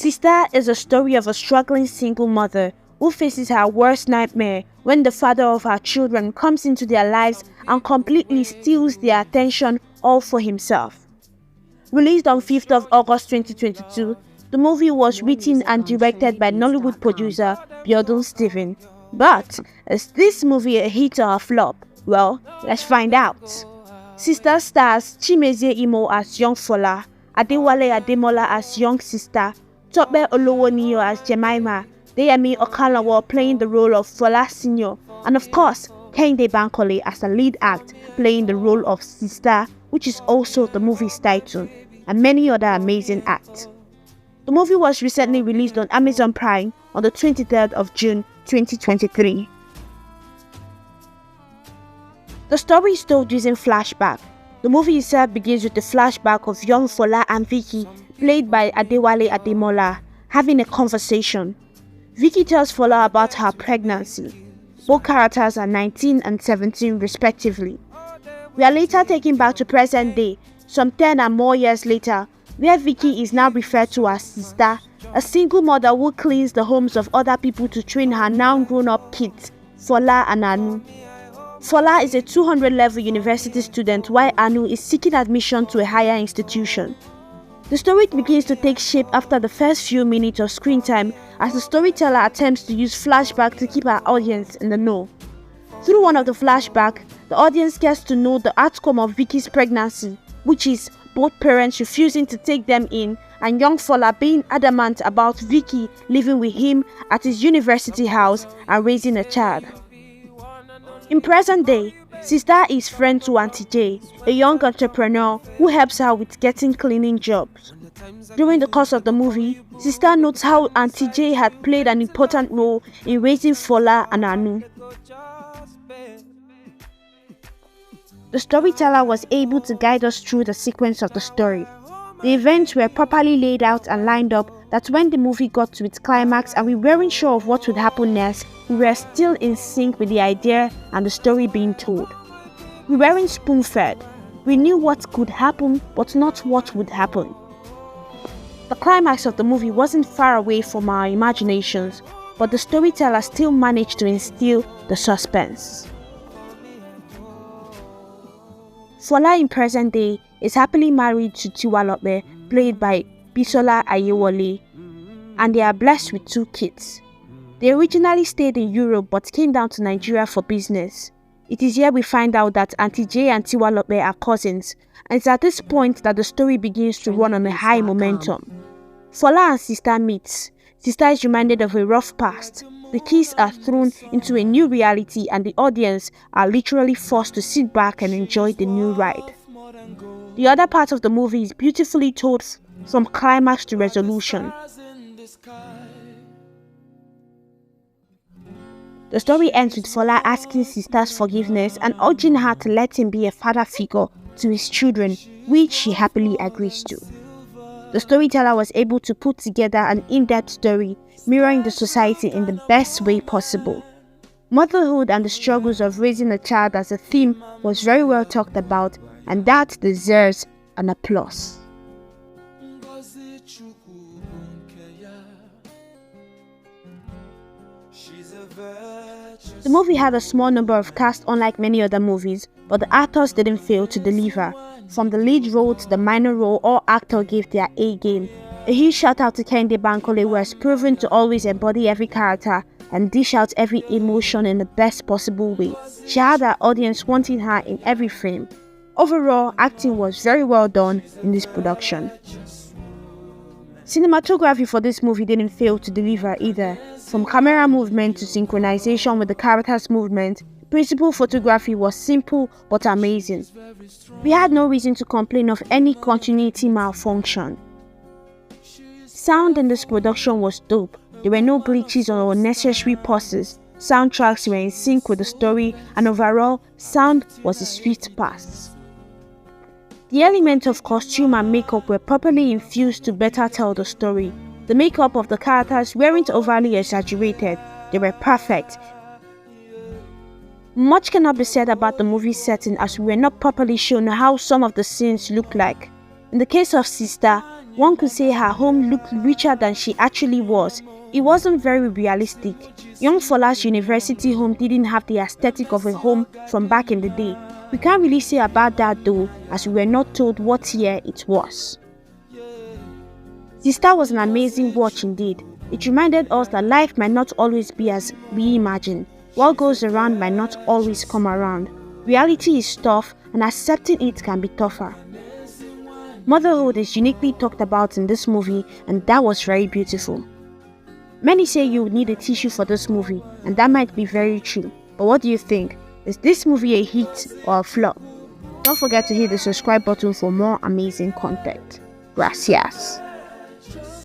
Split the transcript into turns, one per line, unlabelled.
Sista is a story of a struggling single mother who faces her worst nightmare when the father of her children comes into their lives and completely steals their attention all for himself. Released on 5th of August 2022, the movie was written and directed by Nollywood producer Biodun Stephens. But is this movie a hit or a flop? Well, let's find out. Sista stars Chimezie Imo as young Fola, Adewale Ademola as young Sista, Tope Olowoniyo as Jemima, Deyemi Okalawo playing the role of Fola Senior, and of course, Kehinde Bankole as the lead act playing the role of Sista, which is also the movie's title, and many other amazing acts. The movie was recently released on Amazon Prime on the 23rd of June 2023. The story is told using flashback. The movie itself begins with the flashback of young Fola and Vicky, played by Adewale Ademola, having a conversation. Vicky tells Fola about her pregnancy. Both characters are 19 and 17 respectively. We are later taken back to present day, some 10 and more years later, where Vicky is now referred to as Sista, a single mother who cleans the homes of other people to train her now grown-up kids, Fola and Anu. Fola is a 200-level university student while Anu is seeking admission to a higher institution. The story begins to take shape after the first few minutes of screen time as the storyteller attempts to use flashback to keep our audience in the know. Through one of the flashbacks, the audience gets to know the outcome of Vicky's pregnancy, which is both parents refusing to take them in and young Fola being adamant about Vicky living with him at his university house and raising a child. In present day, Sista is friend to Auntie J, a young entrepreneur who helps her with getting cleaning jobs. During the course of the movie, Sista notes how Auntie J had played an important role in raising Fola and Anu. The storyteller was able to guide us through the sequence of the story. The events were properly laid out and lined up that when the movie got to its climax and we weren't sure of what would happen next, we were still in sync with the idea and the story being told. We weren't spoon-fed. We knew what could happen, but not what would happen. The climax of the movie wasn't far away from our imaginations, but the storyteller still managed to instill the suspense. Fola in present day is happily married to Tiwalope, played by Bisola Ayewole, and they are blessed with 2 kids. They originally stayed in Europe but came down to Nigeria for business. It is here we find out that Auntie J and Tiwalope are cousins, and it's at this point that the story begins to run on a high momentum. Fola and Sista meet. Sista is reminded of a rough past. The kids are thrown into a new reality and the audience are literally forced to sit back and enjoy the new ride. The other part of the movie is beautifully told from climax to resolution. The story ends with Fola asking Sista's forgiveness and urging her to let him be a father figure to his children, which she happily agrees to. The storyteller was able to put together an in-depth story mirroring the society in the best way possible. Motherhood and the struggles of raising a child as a theme was very well talked about, and that deserves an applause. The movie had a small number of cast unlike many other movies, but the actors didn't fail to deliver. From the lead role to the minor role, all actors gave their A game. A huge shout out to Kehinde Bankole, who has proven to always embody every character and dish out every emotion in the best possible way. She had her audience wanting her in every frame. Overall, acting was very well done in this production. Cinematography for this movie didn't fail to deliver either. From camera movement to synchronization with the characters' movement, principal photography was simple but amazing. We had no reason to complain of any continuity malfunction. Sound in this production was dope. There were no glitches or unnecessary pauses. Soundtracks were in sync with the story, and overall, sound was a sweet pass. The elements of costume and makeup were properly infused to better tell the story. The makeup of the characters weren't overly exaggerated, they were perfect. Much cannot be said about the movie's setting as we were not properly shown how some of the scenes looked like. In the case of Sista, One could say her home looked richer than she actually was. It wasn't very realistic. Young Fola's university home didn't have the aesthetic of a home from back in the day. We can't really say about that though, as we were not told what year it was. Sista was an amazing watch indeed. It reminded us that life might not always be as we imagine. What goes around might not always come around. Reality is tough, and accepting it can be tougher. Motherhood is uniquely talked about in this movie, and that was very beautiful. Many say you would need a tissue for this movie, and that might be very true. But what do you think? Is this movie a hit or a flop? Don't forget to hit the subscribe button for more amazing content. Gracias.